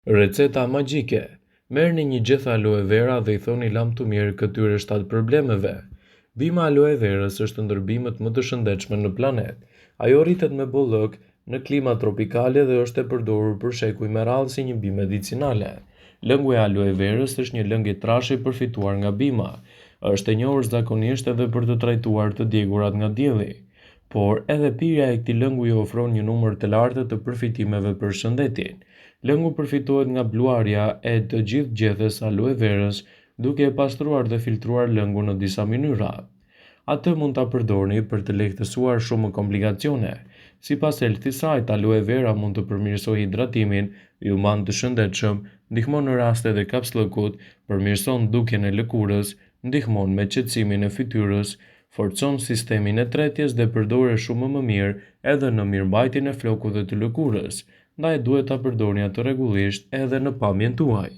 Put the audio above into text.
Receta magjike. Merrni një gjethe aloe vera dhe i thoni lam të mirë këtyre 7 problemeve. Bima aloe verës është ndër bimët më të shëndetshme në planet. Ajo rritet me bollëk në klima tropikale dhe është e përdorur për shekuj me radhë si një bimë medicinale. Lëngu e aloe verës është një lëng i trashë i përfituar nga bima. Është e njohur zakonisht edhe për të trajtuar të djegurat nga dielli. Por edhe pirja e këtij lëngu i ofron një numër të lartë të përfitimeve për shëndetin. Lëngu përfitohet nga bluarja e të gjithë gjethes aloe verës, duke e pastruar dhe filtruar lëngun në disa mënyra. Atë mund ta përdorni për të lehtësuar shumë komplikacione. Sipas Healthy Site, aloe vera mund të përmirësojë hidratimin, ju man të shëndetshëm, ndihmon në raste të kapslëkut, përmirëson dukjen e lëkurës, ndihmon me qetësimin e fytyrës, forcon sistemin e tretjes dhe përdoret shumë më mirë edhe në mirëmbajtjen e flokut dhe të lëkurës, ndaj duhet ta përdorni atë rregullisht edhe në pamjen tuaj.